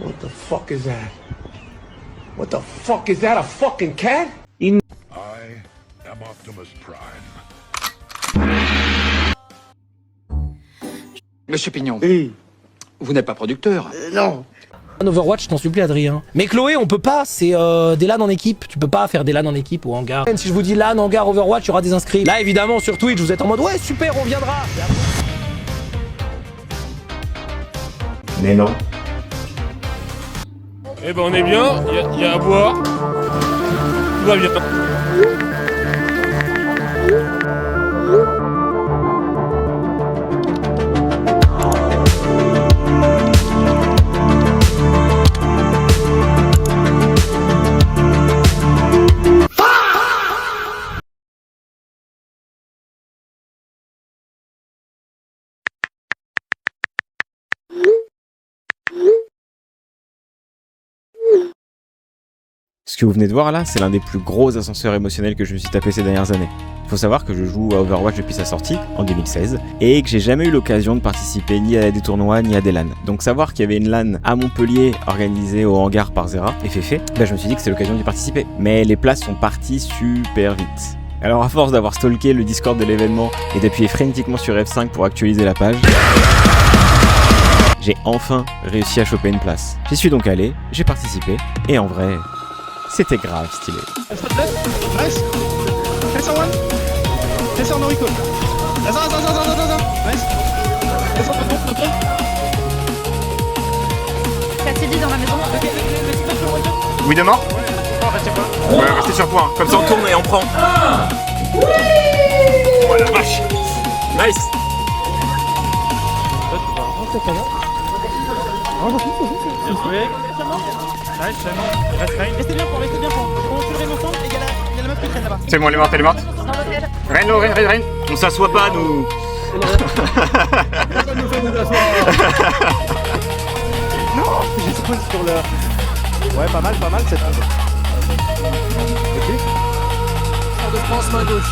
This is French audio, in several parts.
What the fuck is that? What the fuck is that? A fucking cat? I am Optimus Prime. Monsieur Pignon, Oui. vous n'êtes pas producteur. Non. En Overwatch, je t'en supplie Adrien. Mais Chloé, on peut pas, c'est des LAN en équipe. Tu peux pas faire des LAN en équipe ou hangar. Si je vous dis LAN, hangar, Overwatch, il y aura des inscrits. Là évidemment sur Twitch, vous êtes en mode ouais super, on viendra. Mais non. Eh ben on est bien, il y a à boire. Tout va bien. Ce que vous venez de voir là, c'est l'un des plus gros ascenseurs émotionnels que je me suis tapé ces dernières années. Faut savoir que je joue à Overwatch depuis sa sortie, en 2016, et que j'ai jamais eu l'occasion de participer ni à des tournois ni à des LAN. Donc savoir qu'il y avait une LAN à Montpellier organisée au hangar par Zera et Féfé, bah je me suis dit que c'était l'occasion d'y participer. Mais les places sont parties super vite. Alors à force d'avoir stalké le Discord de l'événement et d'appuyer frénétiquement sur F5 pour actualiser la page, j'ai enfin réussi à choper une place. J'y suis donc allé, j'ai participé, et en vrai, c'était grave stylé. Nice. Fais ça one. Fais ça en recall. Nice. Fais ça Ça s'est dit dans la maison. Oui de mort. Ouais, restez sur point. Comme ça on tourne et on prend. Oh la vache. Nice. Restez bien pour. On tue le Rain ensemble et il y a la meuf qui traîne là-bas. C'est bon, elle est morte, elle est morte. Rain. On s'assoit pas, nous. Non, j'ai spawn sur le... Ouais, pas mal cette phase. Ok. Sort de France, main gauche.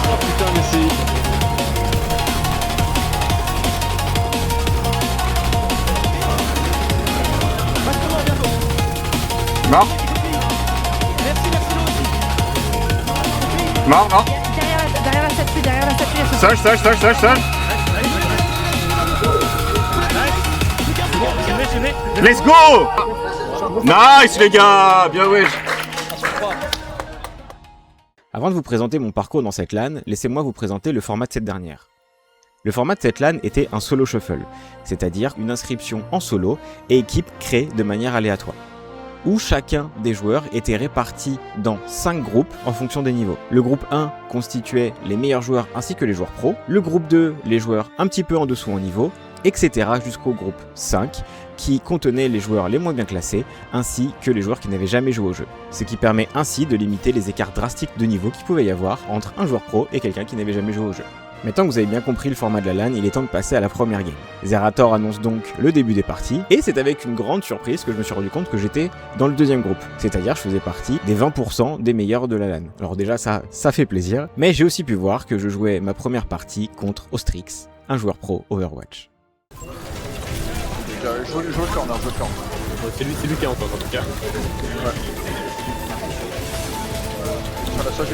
Oh putain, mais c'est... Mort. Mort. Derrière la statue, Sage. Let's go. Nice les gars. Bien ouais. Avant de vous présenter mon parcours dans cette LAN, laissez-moi vous présenter le format de cette dernière. Le format de cette LAN était un solo shuffle, c'est-à-dire une inscription en solo et équipe créée de manière aléatoire, où chacun des joueurs était réparti dans 5 groupes en fonction des niveaux. Le groupe 1 constituait les meilleurs joueurs ainsi que les joueurs pros, le groupe 2 les joueurs un petit peu en dessous en niveau, etc. jusqu'au groupe 5 qui contenait les joueurs les moins bien classés ainsi que les joueurs qui n'avaient jamais joué au jeu. Ce qui permet ainsi de limiter les écarts drastiques de niveau qu'il pouvait y avoir entre un joueur pro et quelqu'un qui n'avait jamais joué au jeu. Maintenant que vous avez bien compris le format de la LAN, il est temps de passer à la première game. Zerator annonce donc le début des parties, et c'est avec une grande surprise que je me suis rendu compte que j'étais dans le deuxième groupe. C'est-à-dire je faisais partie des 20% des meilleurs de la LAN. Alors déjà ça fait plaisir, mais j'ai aussi pu voir que je jouais ma première partie contre Ostrix, un joueur pro Overwatch. Je joue le corner. C'est lui qui est en tout cas. Ouais.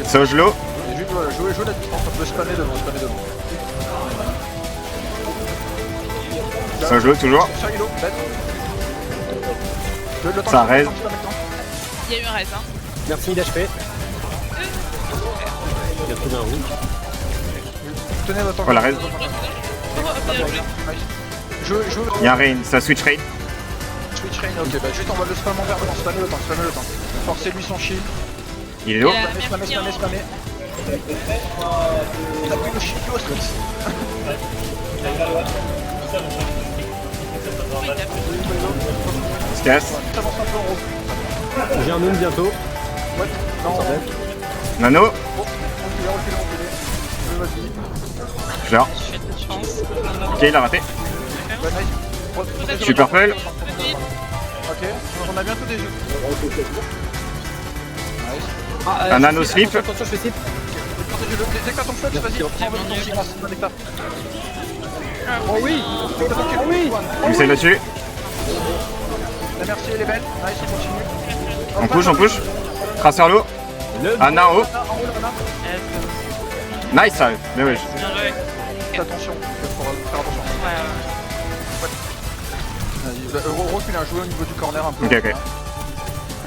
Sage low. Juste jouer la distance, on peut spammer devant. Sage low toujours. Ça raise. Il y a eu un raise, hein. Merci d'HP. Il a trouvé un roux. Tenez votre temps. Voilà, raise. Il y a un rain, ça switch rain. Ok, bah juste on va le spam en vert, spammer le temps. Forcez-lui son shield. Il est low. Spammer. Il a pris le shield au Strix. Il se casse. J'ai un moon bientôt. Ouais, non. Nano. Je l'ai. Ok, il a raté. Super purple. Ok, on a bientôt des jeux. Un nano slip. Attention, je fais slip. Dès que t'as ton flash, vas-y, prends ton silence. Oh oui. Oh oui. J'essaie là-dessus. La merci, elle est belle. Nice, on continue. On push. Tracer l'eau. Anna en haut. Nice, ça. Mais oui. Bien joué. Fais attention, faut faire attention. Ouais. Vas-y, recule, jouer au niveau du corner un peu. Ok.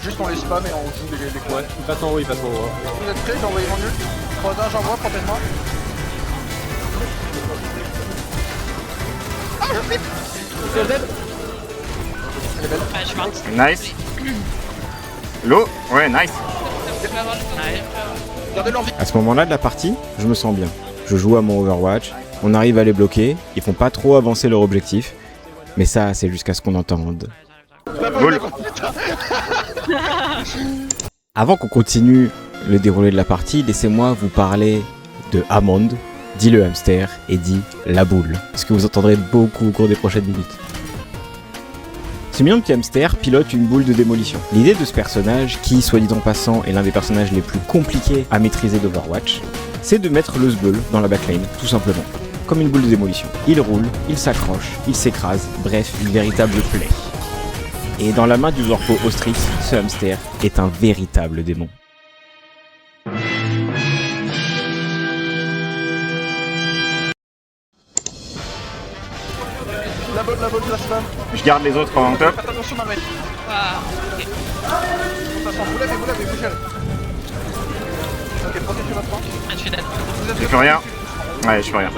Juste on les spam et on joue les coups. Ouais, il passe en haut, il passe en haut. Vous êtes prêts? J'ai envoyé mon nul. 3-1, j'envoie, protège-moi. Ah, je flippe. Elle est belle. Ouais, je suis parti. Nice. L'eau. Ouais, nice. Gardez leur vie. À ce moment-là de la partie, je me sens bien. Je joue à mon Overwatch, on arrive à les bloquer, ils font pas trop avancer leur objectif, mais ça, c'est jusqu'à ce qu'on entende. Goal. Avant qu'on continue le déroulé de la partie, laissez-moi vous parler de Hammond, dit le hamster et dit la boule, ce que vous entendrez beaucoup au cours des prochaines minutes. Ce mignon petit hamster pilote une boule de démolition. L'idée de ce personnage, qui, soit dit en passant, est l'un des personnages les plus compliqués à maîtriser d'Overwatch, c'est de mettre le Zbeul dans la backline, tout simplement. Comme une boule de démolition. Il roule, il s'accroche, il s'écrase, bref, une véritable plaie. Et dans la main du Zorpo Ostrix, ce hamster est un véritable démon. La bonne, la spam. Je garde les autres en top. Faites attention dans le mec. Waouh. Ok. Ça sent, vous l'avez, bougez. Ok, protégez votre banque. Je suis dead. Je fais rien. Ouais, je fais rien.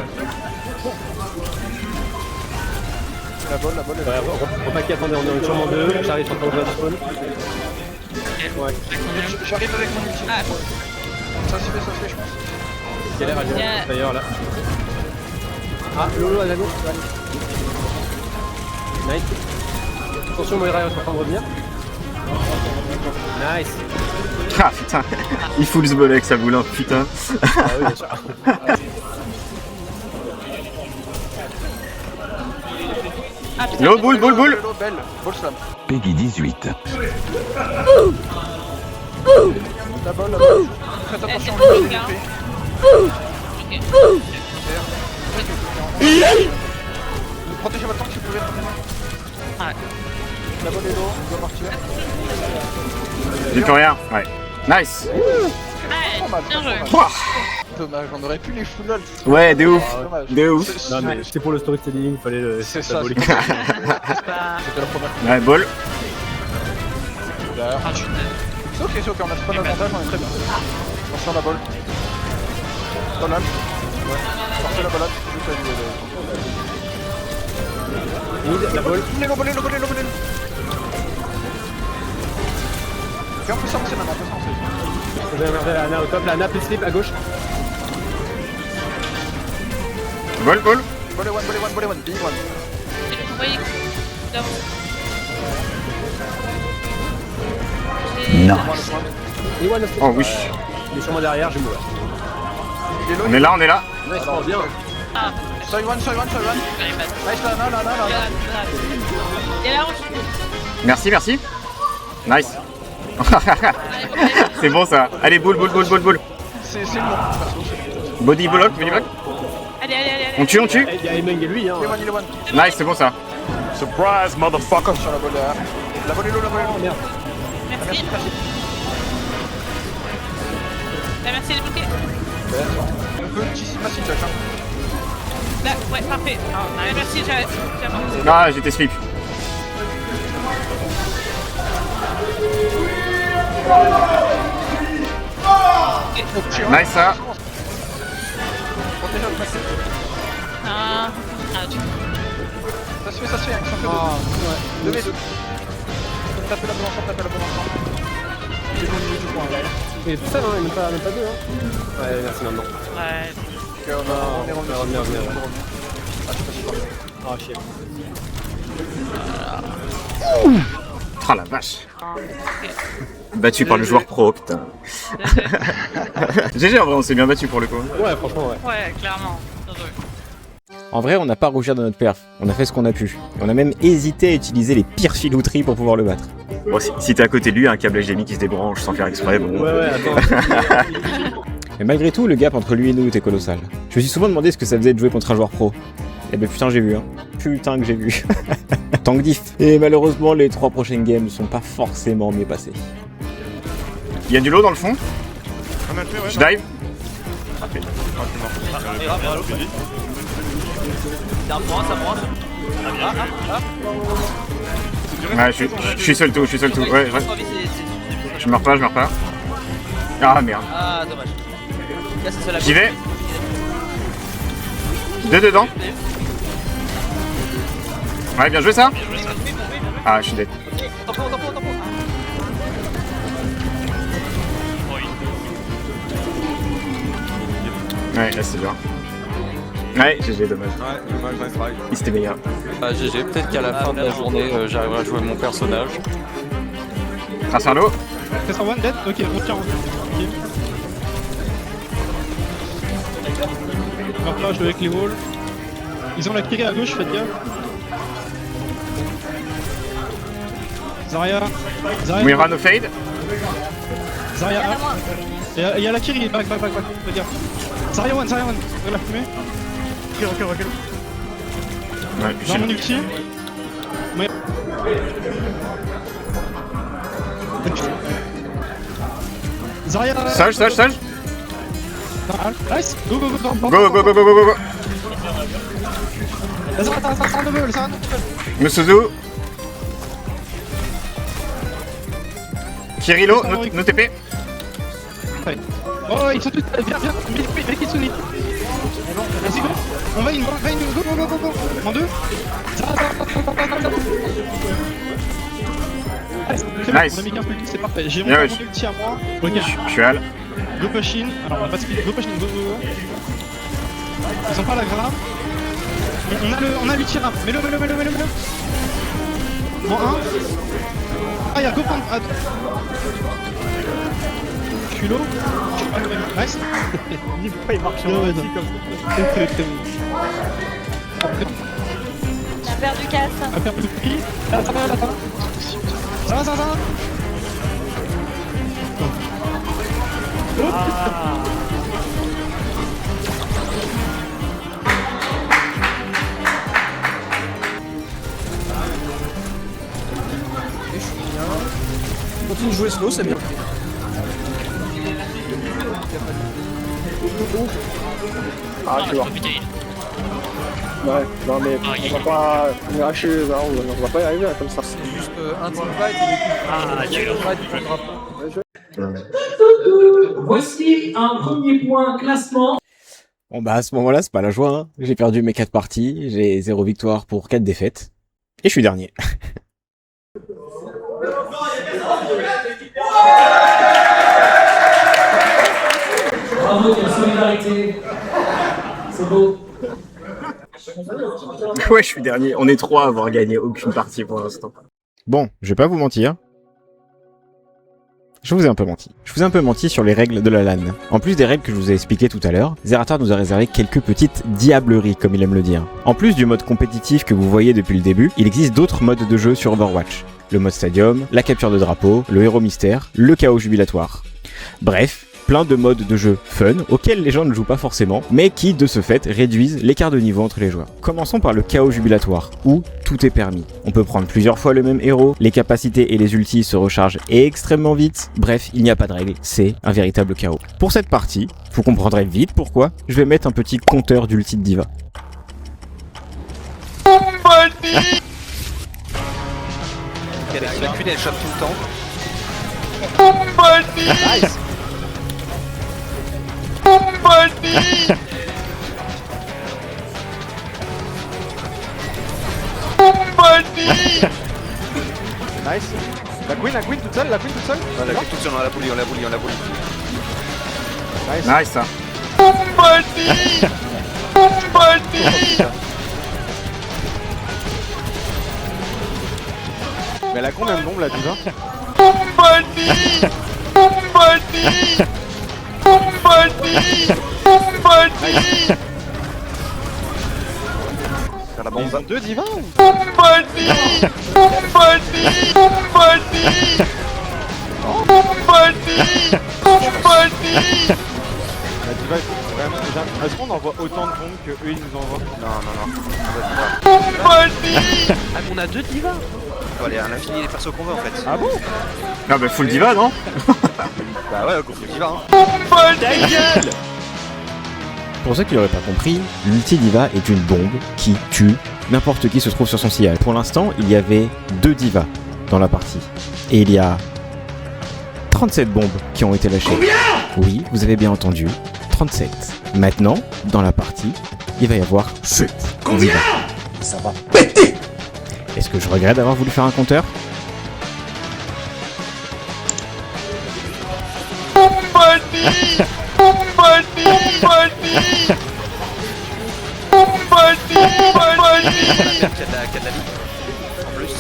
La bonne est Ouais, Ropaki, attendez, on est sûrement deux. J'arrive sur ton spawn. Ouais. J'arrive avec mon ulti. Ah, Ça se fait, je pense. Galère à Yeah. d'ailleurs là. Ah, Lolo à la gauche. Ouais. Nice. Attention, Moira est en train de revenir. Nice. Ah putain, il fout le Zbeul avec sa boule, hein, putain. Ah oui, bien sûr. ah putain. L'eau, boule. Belle, ball slam. Peggy 18. La bonne. Faites attention, c'est lui, bon, il est Ok. Protégez votre tank si vous pouvez. Ouais. La bonne est low, on doit partir. J'ai plus rien, ouais. Nice. Ouais, bien joué. Ouah. Dommage, on aurait pu les full lol. Ouais, de ouf, Dommage. de ouf. Non, mais c'était pour le storytelling, fallait le. C'est ça, symbolique. C'est pas... C'était la première. Ouais, ball. Derrière. Ah, je suis dead. C'est ok, on a pas d'avantage, on est très bien. Attention la balle. Dolan. Ouais. Sortez la balade. Juste à Mid, la balle. le volé. Viens, on peut s'avancer maintenant, on peut s'avancer. Je vais regarder la Anna au top, la Anna plus slip à gauche. Ball. Volé one, big one. C'est le envoyé. D'abord. Et one of Oh oui. Il est sûrement derrière, je vais mourir. Il est low. On est là. Nice, oh, bien. Ah, Soy one. very bad. Nice, là. Il y a la roche. Merci. Nice. C'est bon ça. Allez, boule. C'est le bon. Body block. Allez. On tue. Il y a Emeng et lui, hein. Il est one. Nice, c'est bon ça. Surprise, motherfucker. Sur la balle derrière. La balle est low. Merde. Merci. Merci les bouquets. On peut ma situation. Là, ouais, parfait. Ah, merci, j'arrête. Ah, j'étais slip. Nice ça. Protégez votre mec. Ah, tu... Ça se fait, ils sont que deux. Levez deux. Tapez la bonne ensemble. J'ai bon niveau du point. Il est tout seul, hein, il n'est pas deux. Hein. Ouais, merci maintenant. Ouais. Ok, on est revenu. Ah, je sais pas si je Oh, chier. Ah la vache. Battu par le joueur pro, putain. GG, en vrai, on s'est bien battu pour le coup. Ouais, franchement, ouais. Ouais, clairement. Bien joué. En vrai, on n'a pas rougir dans notre perf. On a fait ce qu'on a pu. Et on a même hésité à utiliser les pires filouteries pour pouvoir le battre. Bon, si t'es à côté de lui, un câble HDMI qui se débranche sans faire exprès, bon. Ouais, attends. Mais malgré tout, le gap entre lui et nous était colossal. Je me suis souvent demandé ce que ça faisait de jouer contre un joueur pro. Eh ben putain j'ai vu hein. Putain que j'ai vu. Tank diff. Et malheureusement les 3 prochaines games ne sont pas forcément mieux passées. Il y a du lot dans le fond. Je dive. Ouais, je suis seul tout, Ouais, je meurs pas. Ah merde. Ah, dommage. Là, c'est seul à J'y vais. 2 dedans. Ouais, bien joué ça. Ah, je suis dead. Tempo. Ouais, là c'est bien. Ouais, GG, dommage. Il c'était meilleur. GG, peut-être qu'à la fin de la journée, j'arriverai à jouer mon personnage. Trace un lot. Trace en one, dead. Ok, retiens. Ok. Alors là, je joue avec les walls. Ils ont la Kiri à gauche, faites gaffe. Zarya. Moira no fade. Zarya A. Et il y a la Kiri, back, faites gaffe. Zarya one, regarde la fumée. Recule. Ouais, Dans mon ulti. Mais... Zarya. Sage. Nice. Go. Go. Vas-y, attends, un double. Musuzu. Kirilo, no TP. Ouais. Oh, ils sont tous. Viens. Mets Kitsune. Vas-y, go. On va in, go. En 2. Nice. On a mis 15 ulti, c'est parfait. J'ai mon ulti à moi. Ok. Je suis Al. Go push in. Alors, on va pas speed. Go push in, go. Ils ont pas la grave. On a l'ulti rap. Mets-le. Bon, 1. Ah, y'a go point. Culot. Nice. Il marche en comme ça. J'ai perdu 4. On a perdu le prix. Attends. Ça va. Continue de jouer slow, c'est bien. Ah, tu vois. Ouais, non mais on va pas lâcher les armes, on va pas y arriver comme ça. C'est juste un teamfight et Voici un premier point classement. Bon bah à ce moment-là c'est pas la joie hein. J'ai perdu mes 4 parties, j'ai 0 victoire pour 4 défaites. Et je suis dernier. Bravo, quelle solidarité. C'est beau. Ouais, je suis dernier. On est 3 à avoir gagné aucune partie pour l'instant. Bon, je vais pas vous mentir. Je vous ai un peu menti. Je vous ai un peu menti sur les règles de la LAN. En plus des règles que je vous ai expliquées tout à l'heure, Zerator nous a réservé quelques petites diableries, comme il aime le dire. En plus du mode compétitif que vous voyez depuis le début, il existe d'autres modes de jeu sur Overwatch. Le mode stadium, la capture de drapeau, le héros mystère, le chaos jubilatoire. Bref, plein de modes de jeu fun auxquels les gens ne jouent pas forcément, mais qui de ce fait réduisent l'écart de niveau entre les joueurs. Commençons par le chaos jubilatoire, où tout est permis. On peut prendre plusieurs fois le même héros, les capacités et les ultis se rechargent extrêmement vite, bref, il n'y a pas de règles, c'est un véritable chaos. Pour cette partie, vous comprendrez vite pourquoi, je vais mettre un petit compteur d'ulti de diva. La cune elle chope tout le temps. Nice. Nice. La queen toute seule, La queen toute seule, on l'a bully. Nice ça. Mais elle a combien de bombes la diva? La bombe. Ils ont 2 divins ou? Diva, il faut vraiment déjà. Est-ce qu'on envoie autant de bombes que eux ils nous envoient? Non. Ah, mais on a 2 divas. Bon, allez, à l'infini les persos qu'on veut en fait. Ah bon? Ah bah full diva non? Bah ouais, go full diva. Hein. Pour ceux qui l'auraient pas compris, l'ulti-diva est une bombe qui tue n'importe qui se trouve sur son sillage. Pour l'instant, il y avait 2 divas dans la partie. Et il y a 37 bombes qui ont été lâchées. Combien? Oui, vous avez bien entendu, 37. Maintenant, dans la partie, il va y avoir 7 divas. Ça va péter. Est-ce que je regrette d'avoir voulu faire un compteur? Qu'il y a de la vie. En plus.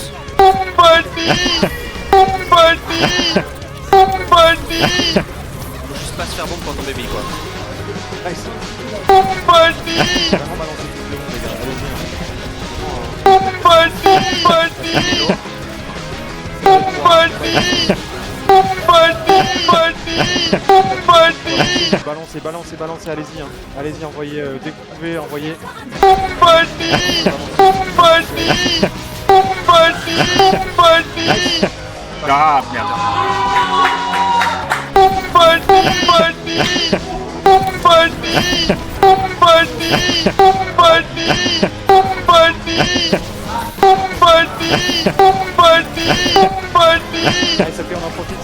Faut juste pas se faire bombe quand on baby quoi. Balancez, allez-y, hein. Allez-y, envoyez, dès que vous pouvez, envoyez. Ah merde. Allez, ça fait, on en profite.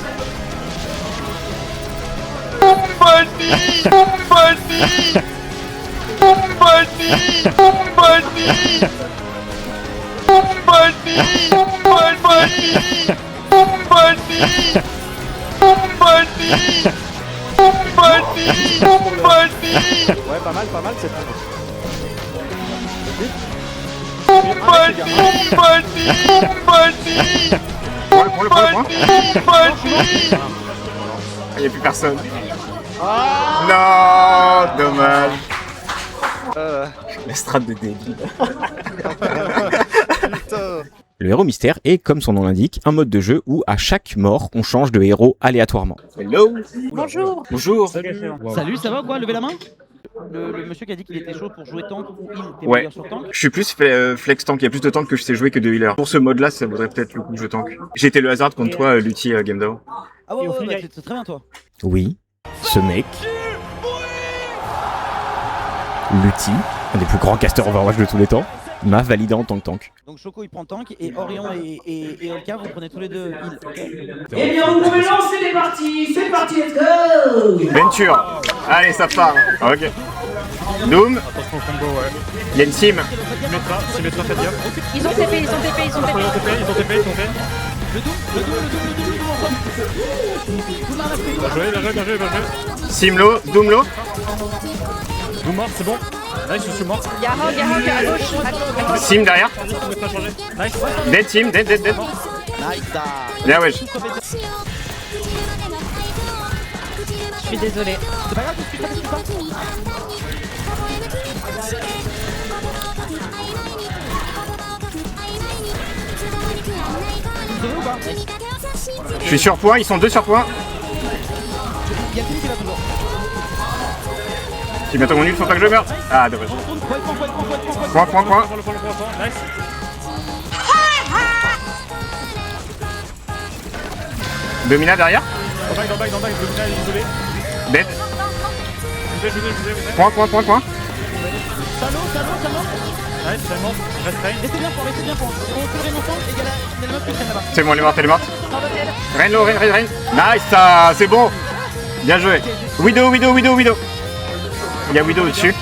Ouais, pas mal cette bombe. Prends le point. Il n'y a plus personne. Non, dommage. La strat de débile. Le héros mystère est, comme son nom l'indique, un mode de jeu où à chaque mort, on change de héros aléatoirement. Hello. Bonjour. Bonjour. Salut, ça va quoi? Levez la main. Le monsieur qui a dit qu'il était chaud pour jouer tank ou heal, t'es Ouais. meilleur sur tank? Je suis plus flex tank, il y a plus de tank que je sais jouer que de healer. Pour ce mode là, ça vaudrait peut-être le coup que je tank. J'ai été le hasard contre toi, Lutti, Game Down. Ah ouais, bah, c'est très bien toi. Oui, ce mec, Lutti, un des plus grands casters Overwatch de tous les temps, m'a validé en tant que tank. Donc Choco il prend tank et Orion et Olka vous prenez tous les deux heal. Eh bien, vous pouvez lancer les parties. C'est parti, let's go. Venture. Allez, ça part. Ok. Doom. Il y a une team. Ils ont TP. Simlo, Doomlo. Vous mort, c'est bon. Nice, je suis mort. Y'a Rogue à gauche. Sim derrière. Nice. Dead team, dead. Nice. Bien, wesh. Je suis désolée. C'est pas grave, je suis pas. Je suis sur point, ils sont 2 sur point. Il y a qui là toujours. J'ai bientôt mon nul, faut pas que je meure. Ah, dommage. Point. Nice. Domina derrière. Dans back, Domina est isolé. Dead. Je vais. Point. Salaud. Nice, c'est mort. Reste train. Restez bien point. On peut le ensemble et il y a la meuf qui traîne là-bas. C'est bon, elle est morte. Rain. Nice, ça, c'est bon. Bien joué. Widow. Il y a Widow au-dessus.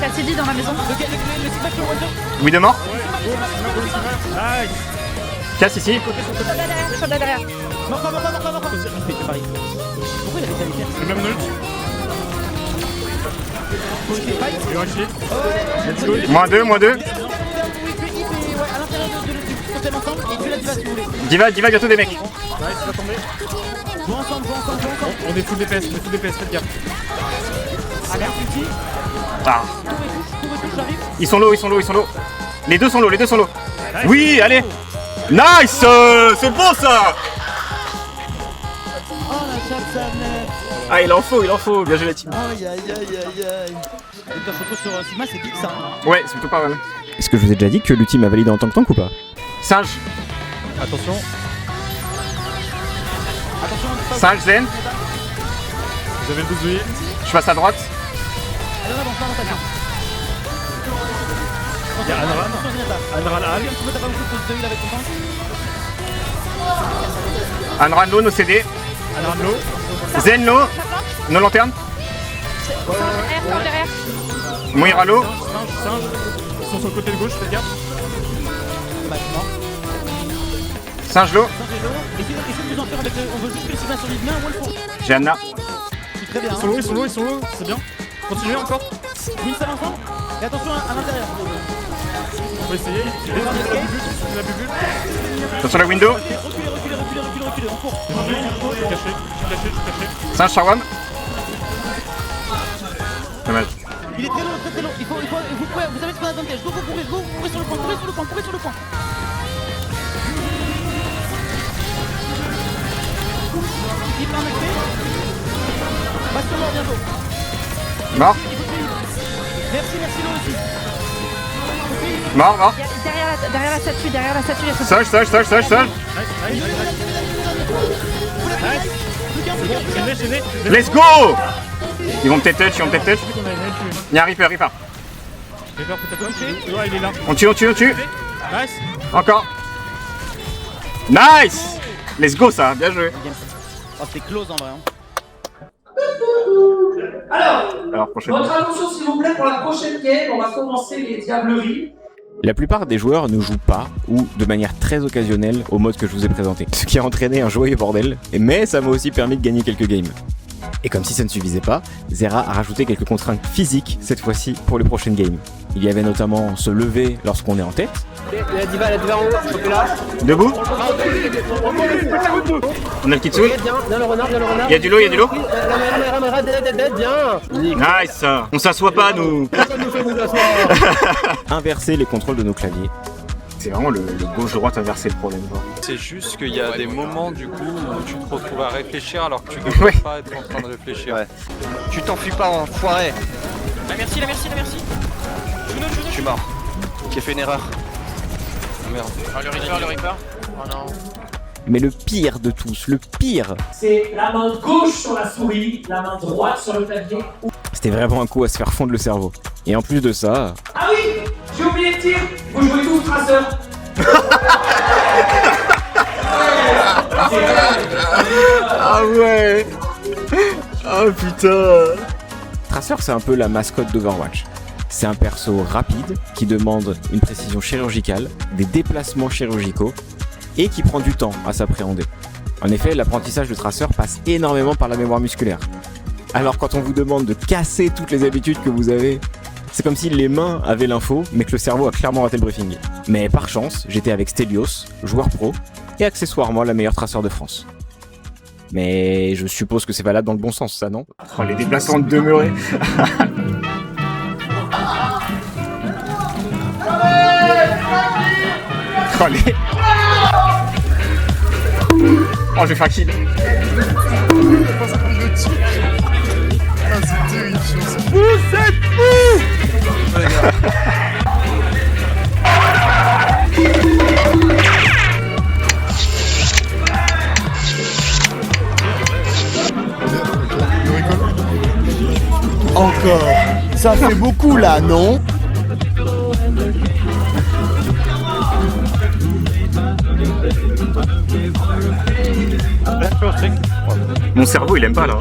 T'as CD dans la maison. Le feedback sur Wonder. Widow mort. Nice. Casse ici. Soldat derrière. Mort. Pourquoi il avait ça Le même nul. Moins 2. Diva bientôt des mecs. Nice, va tomber. Jouons ensemble. On est full DPS, faites gaffe. Alerte ici. Ah. Tout j'arrive. Ils sont low. Les deux sont low. Oui, allez. Nice. C'est bon ça. Oh la chatte sa mère. Ah, il en faut, bien joué la team. Aïe aïe aïe aïe aïe. Dr. Choco sur Sigma, c'est vite ça. Ouais, c'est plutôt pas mal. Est-ce que je vous ai déjà dit que l'ultime a validé en tant que tank ou pas? Singe. Attention. Singe, Zen. Vous avez le bousier. Je passe à droite. Allez, on avance, on avance. Il y a Anran. Anran Al. T'as pas beaucoup de pause de heal avec ton tank? Anran low, no CD. Anran low. Zen low. No lanterne. Singe derrière. Moira low. Singe. Ils sont sur le côté de gauche, faites gaffe. Singe low. Essaye de nous en faire avec le... On veut juste que le Sigma survive bien, on le fond. J'ai Anna. Très bien. Ils sont low, c'est bien. Continuez encore. Win ça ensemble. Et attention à l'intérieur. On va essayer. La bubule. Attention la window. Reculez, on court. Je suis caché. Singe Charwan. Dommage. Il est très long. Vous avez ce qu'on a dans le piège. Go, courez sur le point, courez sur le point. Il est pas mal fait. Bastion mort bientôt. Mort. Merci Lo aussi. Mort. Derrière la statue, il y a Singe. Let's go. Ils vont peut-être touch. Il y a un Reaper. Reaper peut-être. Ouais, il est là. On tue. Nice. Encore. Nice. Let's go ça, bien joué. Oh, c'est close en vrai. Alors, prochaine. votre attention s'il vous plaît pour la prochaine game, on va commencer les diableries. La plupart des joueurs ne jouent pas, ou de manière très occasionnelle, au mode que je vous ai présenté. Ce qui a entraîné un joyeux bordel, mais ça m'a aussi permis de gagner quelques games. Et comme si ça ne suffisait pas, Zera a rajouté quelques contraintes physiques, cette fois-ci pour les prochaines games. Il y avait notamment se lever lorsqu'on est en tête. La diva en haut, chopez-la. Debout. On a le Kitsune. Bien le renard. Il y a du lot. Bien. Nice. On s'assoit pas nous. Inverser les contrôles de nos claviers. C'est vraiment le gauche-droite inversé le problème. C'est juste qu'il y a des moments du coup où tu te retrouves à réfléchir alors que tu ne devrais pas être en train de réfléchir. Ouais. Tu t'enfuis pas, enfoiré. La merci. Je suis mort. J'ai fait une erreur. Merde. Oh, le Reaper. Oh non. Mais le pire de tous, le pire, C'est la main gauche sur la souris, la main droite sur le clavier. c'était vraiment un coup à se faire fondre le cerveau. Et en plus de ça... Ah oui, j'ai oublié de dire, vous jouez tous traceur. Ah ouais. Ah putain. Tracer, c'est un peu la mascotte d'Overwatch. C'est un perso rapide qui demande une précision chirurgicale, des déplacements chirurgicaux et qui prend du temps à s'appréhender. En effet, l'apprentissage de Tracer passe énormément par la mémoire musculaire. Alors quand on vous demande de casser toutes les habitudes que vous avez, c'est comme si les mains avaient l'info, mais que le cerveau a clairement raté le briefing. Mais par chance, j'étais avec Stelios, joueur pro, et accessoirement la meilleure traceur de France. Mais je suppose que c'est valable dans le bon sens, ça, non? Oh, les déplacements de demeurer. Oh, les... Oh, je vais faire kill. Vous êtes fous. Encore. Ça fait beaucoup là, non? Mon cerveau il aime pas là.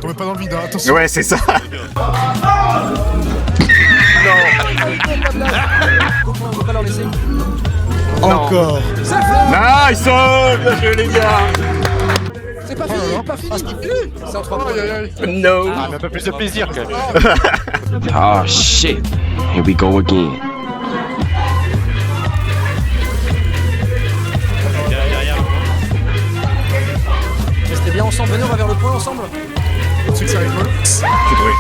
Tombez pas dans le vide, hein, attention. Ouais, c'est ça. Encore. Nice, bien joué les gars. C'est pas fini. C'est en 3 points. No. Ah, mais un peu plus de plaisir quand même. Oh shit. Here we go again. Restez bien ensemble, venez, on va vers le point ensemble. Au-dessus que ça rigole. Tu bruit.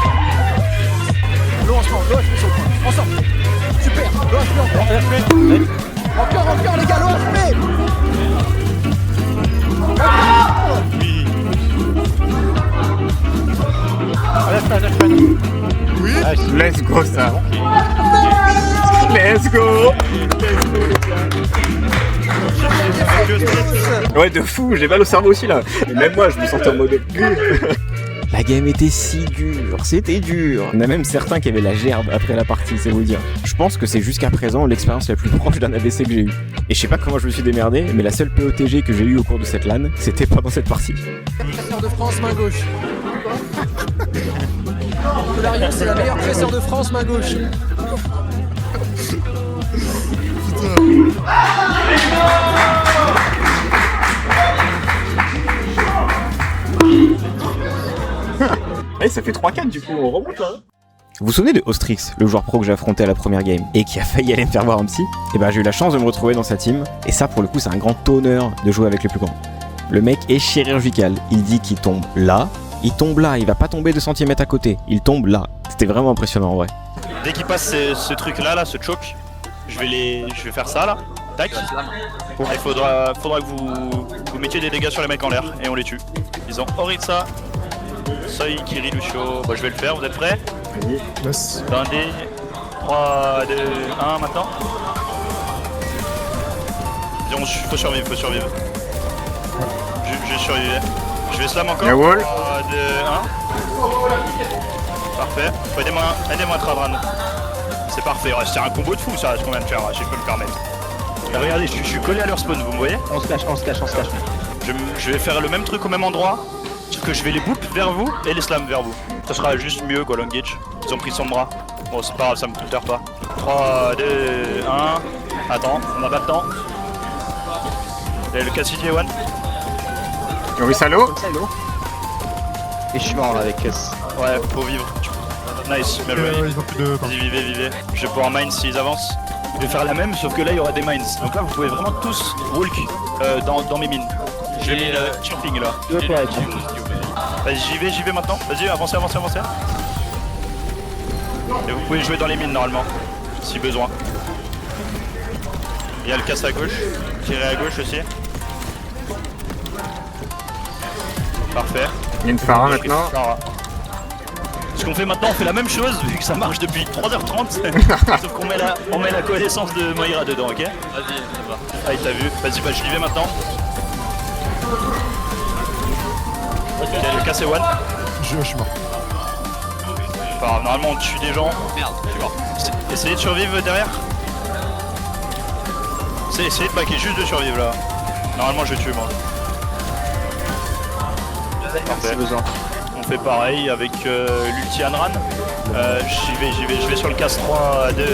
L'eau ensemble, l'eau HP sur le point. Ensemble. Super, l'eau HP encore. Encore les gars, l'eau HP. Let's go ça. Let's go. Ouais de fou, j'ai mal au cerveau aussi là. Et même moi je me sentais en mode... La game était si dure, c'était dur. On a même certains qui avaient la gerbe après la partie, c'est vous dire. Je pense que c'est jusqu'à présent l'expérience la plus proche d'un AVC que j'ai eu. Et je sais pas comment je me suis démerdé, mais la seule POTG que j'ai eue au cours de cette LAN, c'était pendant cette partie. Presseur de France, main gauche. Polarion, c'est la meilleure presseur de France, main gauche. Ouais, ça fait 3-4 du coup, on remonte là. Vous vous souvenez de Ostrix, le joueur pro que j'ai affronté à la première game, et qui a failli aller me faire voir un psy? Et ben j'ai eu la chance de me retrouver dans sa team, et ça pour le coup c'est un grand honneur de jouer avec les plus grands. Le mec est chirurgical, il dit qu'il tombe là, il tombe là, il va pas tomber 2 cm à côté, il tombe là. C'était vraiment impressionnant en vrai. Dès qu'il passe ce truc là, ce choke, je vais faire ça là. Tac. Il faudra que vous mettiez des dégâts sur les mecs en l'air et on les tue. Ils ont Oritsa, Soi, Kiri, Lucio. Bah, je vais le faire, vous êtes prêts? Vas-y. Laisse. Attendez. 3, 2, 1 maintenant. Faut survivre, faut survivre. Je survivre. Je vais slam encore. 3, 2, 1. Parfait. Aidez-moi à Tradran. C'est parfait, c'est un combo de fou ça, ce qu'on vient de faire, si je peux me permettre. Là, regardez, je suis collé à leur spawn, vous me voyez? On se cache. Je vais faire le même truc au même endroit, sauf que je vais les boop vers vous et les slam vers vous. Ça sera juste mieux quoi, long gauge. Ils ont pris son bras. Bon, c'est pas grave, ça me coûte pas. 3, 2, 1. Attends, on n'a pas le temps. Et le Cassidy One. Yorisalo. Et je suis mort avec S. Ouais, faut vivre. Nice, bien joué. Ils ont plus de... Vas-y, vivez. Je vais pouvoir mine s'ils avancent. Je vais faire la même, sauf que là il y aura des mines. Donc là vous pouvez vraiment tous walk dans mes mines. J'ai mis le chirping là. Vas-y, j'y vais maintenant. Vas-y, avancez. Et vous pouvez jouer dans les mines normalement, si besoin. Il y a le casse à gauche, tirer à gauche aussi. Parfait. Il y a une Pharah maintenant. Ce qu'on fait maintenant, on fait la même chose vu que ça marche depuis 3h30. Sauf qu'on met la connaissance de Moira dedans, ok? Vas-y, ça va. Ah, il t'a vu. Vas-y, bah j'y vais maintenant. Ok, le casse est one. Je suis mort. Enfin, normalement on tue des gens. Merde, je suis mort. Essayez de survivre derrière. Essayez de backer juste de survivre là. Normalement je tue moi. Parfait. On fait pareil avec l'ulti Anran. J'y vais sur le casse 3, 2, 1.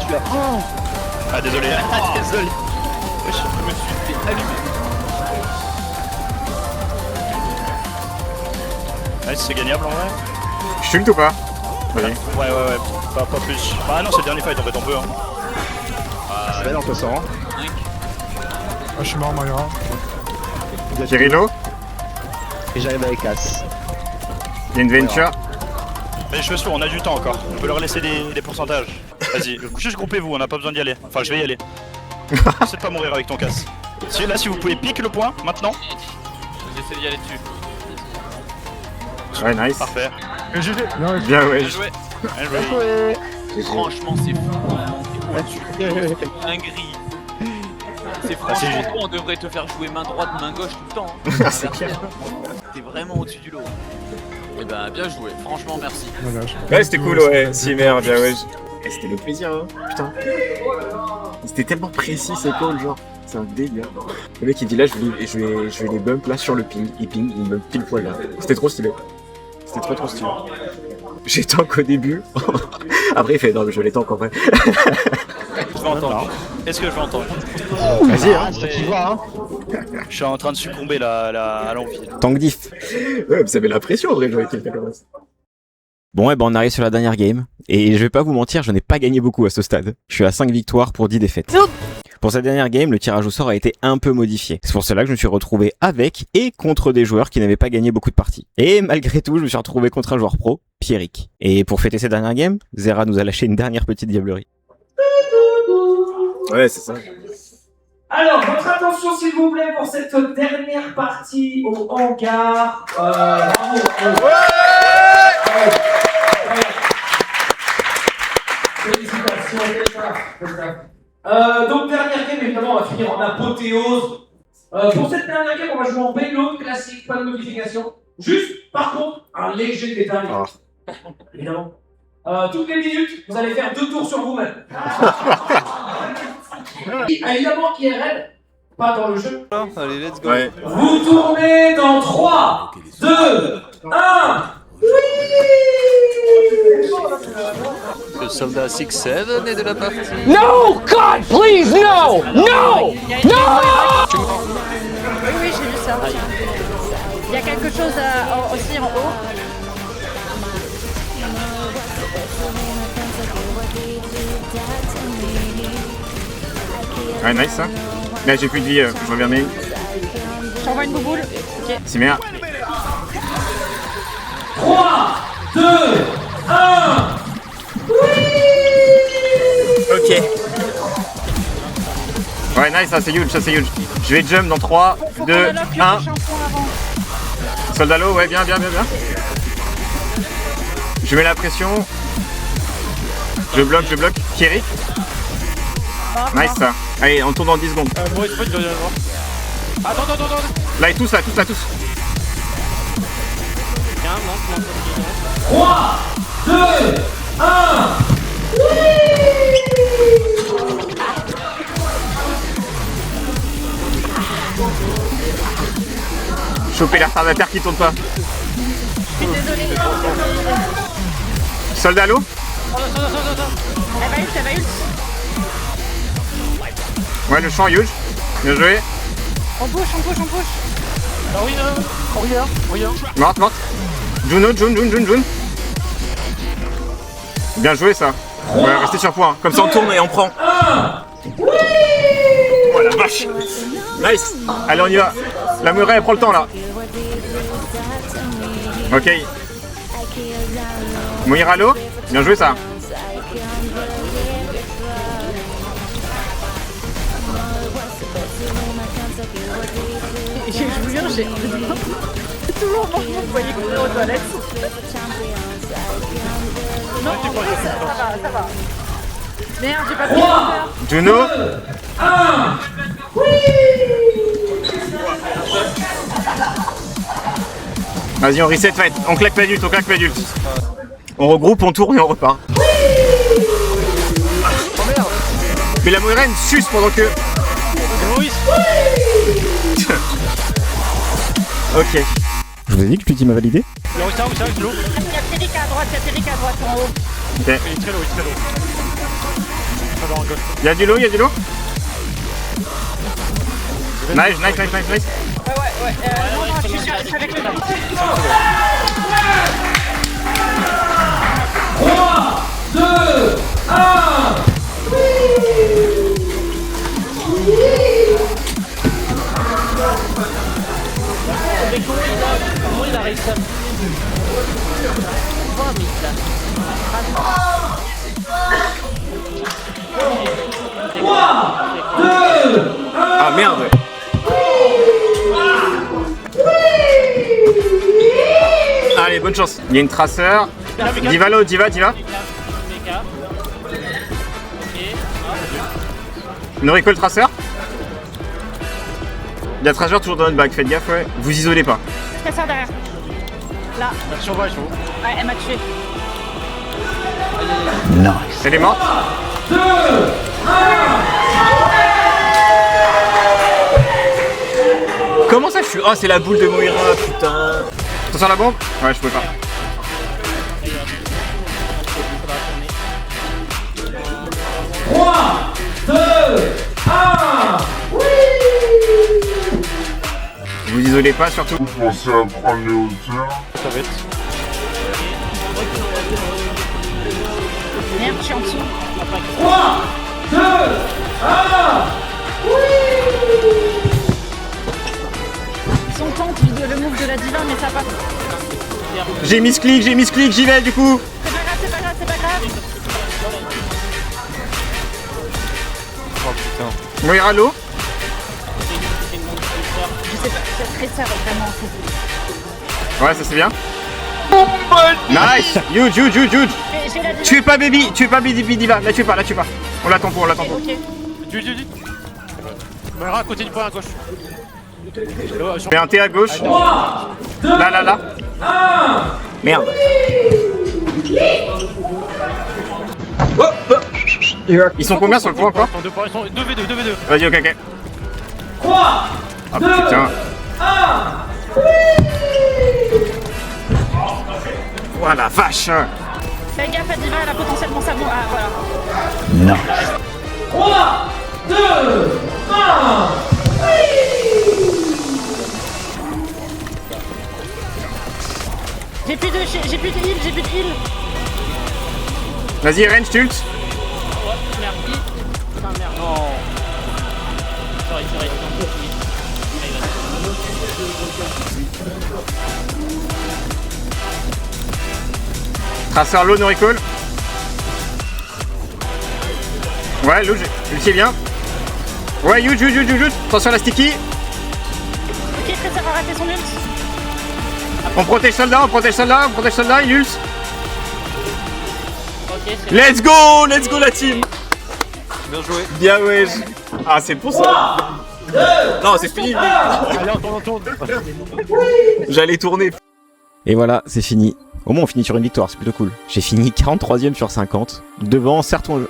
Tu l'as. Oh ah désolé. Désolé. Je me suis fait allumer. Nice, c'est gagnable en vrai. Je tue ou pas? Ouais, pas plus. Ah non, c'est le dernier fight en fait, on peut. C'est bien, on peut s'en rendre. Ah, je suis mort, Moira. Kirilo. Et j'arrive avec As. Il y a une Venture. Les cheveux slow, on a du temps encore. On peut leur laisser des pourcentages. Vas-y, juste groupez-vous, on n'a pas besoin d'y aller. Enfin, je vais y aller. Essaie de pas mourir avec ton casse. Là, si vous pouvez piquer le point, maintenant. J'essaie d'y aller dessus. Ouais, nice. Parfait. Bien, ouais. Bien joué. Franchement, c'est fou. Dinguerie. C'est franchement toi, on devrait te faire jouer main droite, main gauche tout le temps. Hein. C'est clair. T'es vraiment au-dessus du lot. Eh ben, bien joué. Franchement, merci. Ouais, c'était cool, ouais. Si, merde, bien, ouais. C'était le plaisir, hein. Putain. C'était tellement précis, ces calls, genre. C'est un délire. Le mec, il dit là, je vais les bump là sur le ping. Il ping, il me pile poil là. C'était trop stylé. C'était trop stylé. J'ai tank au début. Après, il fait non, mais je les tank en vrai. Je vais entendre. Est-ce que je vais entendre? Vas-y, hein. Tu vois, hein. Je suis en train de succomber là, à l'envie. Tank diff. Ouais, vous avez la pression en vrai, jouer avec quelqu'un comme ça. Bon, on arrive sur la dernière game. Et je vais pas vous mentir, je n'ai pas gagné beaucoup à ce stade. Je suis à 5 victoires pour 10 défaites. Pour cette dernière game, le tirage au sort a été un peu modifié. C'est pour cela que je me suis retrouvé avec et contre des joueurs qui n'avaient pas gagné beaucoup de parties. Et malgré tout, je me suis retrouvé contre un joueur pro, Pierrick. Et pour fêter cette dernière game, Zera nous a lâché une dernière petite diablerie. Ouais, c'est ça. Alors, votre attention s'il vous plaît pour cette dernière partie au hangar. Bravo. Donc dernière game, évidemment, on va finir en apothéose. Pour cette dernière game, on va jouer en payload classique, pas de modification. Juste, par contre, un léger détail. Évidemment. Toutes les minutes, vous allez faire 2 tours sur vous-même. Évidemment, IRL, pas dans le jeu. Allez, let's go. Ouais. Vous tournez dans 3, 2, 1. Le soldat 6-7 est de la partie. No, God, please, no, no, no. Oui, oui, j'ai vu ça. Il y a quelque chose aussi en haut. Ouais, nice ça. Là, j'ai plus de vie, je reviens mais. Je t'envoie une bouboule. Ok. Cimer. 3, 2, 1. Ok. Ouais, nice, ça c'est huge, ça c'est huge. Je vais jump dans 3, 2, 1. Soldalo, ouais, bien. Je mets la pression. Je bloque. Kierik. Nice ça. Allez, on tourne dans 10 secondes. Attends. Là, tous. 3, 2, 1. Choper les retardataires qui tournent pas. Je suis désolée. Soldalo. Elle va ult. Ouais, le champ huge. Bien joué. On push. Morte. June. Bien joué ça. Ouais, restez sur point. Comme ça on tourne et on prend. Oh la vache. Nice. Allez, on y va. La Murray, elle prend le temps là. Ok. Moiralo. Bien joué ça. Je vous jure, j'ai toujours mon poignet coupé aux toilettes. Non, en vrai, ça va. Merde, j'ai pas pris l'heure. Juno. 1. Vas-y, on reset fight. On claque l'adulte. On regroupe, on tourne et on repart. Mais la Moiraine suce pendant que... Ok. Je vous ai dit que Pluty m'a validé. Il y a Terika à droite, en haut. Ok. Il est très low. Y'a du lot. Nice. Ouais. Non, je suis avec le temps. 3, 2, 1. Comment il a réussi à me... Oh, mais il a... 3, 2, 1. Ah merde. Allez, bonne chance. Il y a une traceur. Diva. No recall traceur. Il y a traceur toujours dans notre bac, faites gaffe, ouais. Vous isolez pas. Traceur derrière. Là. Ouais, elle m'a tué. Nice. Elle est morte. 2, 1. Comment ça je suis... Oh, c'est la boule de Moira, putain. Attention à la bombe. Ouais, je pouvais pas. Trois, 2, 1. Vous isolez pas surtout. Vous pensez à prendre les hauteurs. Ça va être. Merde, je suis en dessous. 3, 2, 1. Son tente le move de la diva, mais ça passe. J'ai mis ce clic, j'y vais du coup. C'est pas grave. Oh putain. Moira l'eau. Je sais pas, cette traiteur est vraiment fou. Ouais, ça c'est bien. Nice. Huge. J'ai la diva. Tuez pas baby diva. La tuez pas. On l'attend pour, on l'attend pour. Ok. Du. Mara à côté du point à gauche. Fais un T à gauche. 3, 2, Là. 1. Merde. Ils sont combien sur le point encore? Ils sont 2v2. Vas-y, ok. 3, Ah 2, putain. 1. Oh la vache. Fais gaffe à Diva, elle a potentiellement sa bombe. Ah voilà. Non. 3, 2, 1. J'ai plus de heal. Vas-y, range, tult. Merde. Putain, merde. Non. Sorry. Tracer low, no recall. Ouais, low, ulti bien. Ouais, huge. Attention à la sticky. Ok, très ça va rater son ult. On protège soldat, il ult. Ok, c'est Let's go la team. Bien joué. Bien ouais. Ah, c'est pour ça. Non, c'est fini. Allez, on tourne. J'allais tourner. Et voilà, c'est fini. Au moins on finit sur une victoire, c'est plutôt cool. J'ai fini 43ème sur 50, devant certains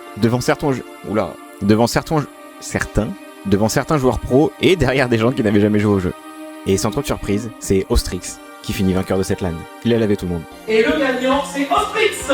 joueurs pros et derrière des gens qui n'avaient jamais joué au jeu. Et sans trop de surprise, c'est Ostrix qui finit vainqueur de cette LAN. Il a lavé tout le monde. Et le gagnant, c'est Ostrix.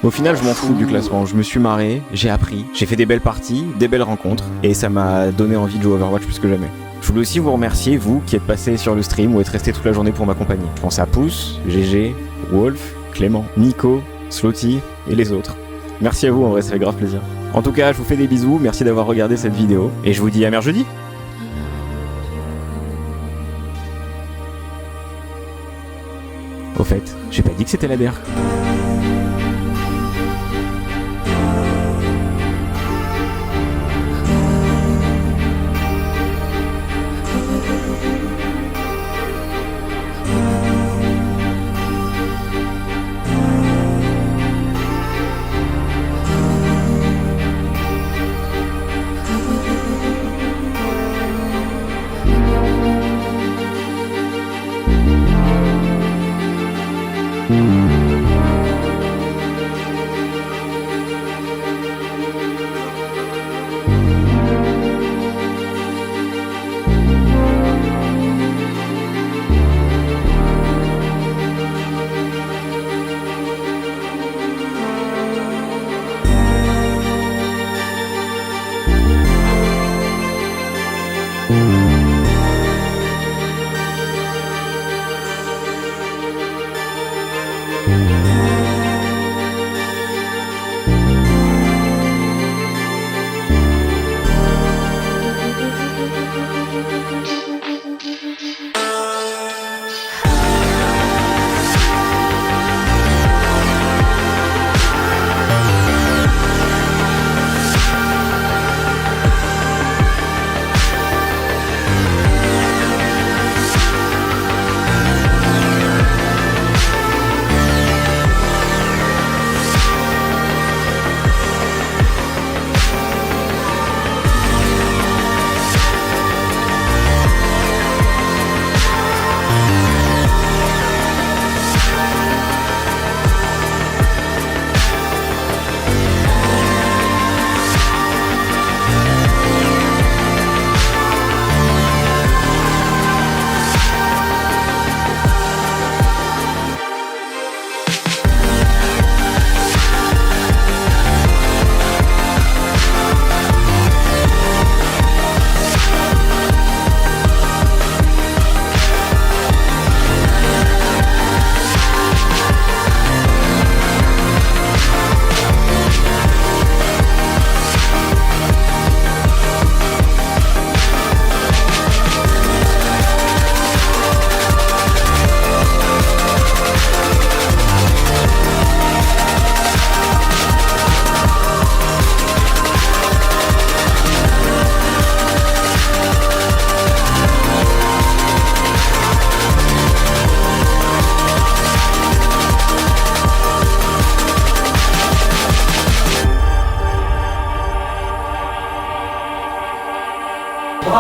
Au final, je m'en fous du classement. Je me suis marré, j'ai appris, j'ai fait des belles parties, des belles rencontres, et ça m'a donné envie de jouer Overwatch plus que jamais. Je voulais aussi vous remercier, vous qui êtes passés sur le stream ou êtes restés toute la journée pour m'accompagner. Je pense à Pouce, GG, Wolf, Clément, Nico, Slotty et les autres. Merci à vous, en vrai, ça fait grave plaisir. En tout cas, je vous fais des bisous, merci d'avoir regardé cette vidéo, et je vous dis à mercredi. Au fait, j'ai pas dit que c'était la DR.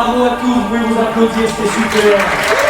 Bravo à tous, vous pouvez vous applaudir, c'était super.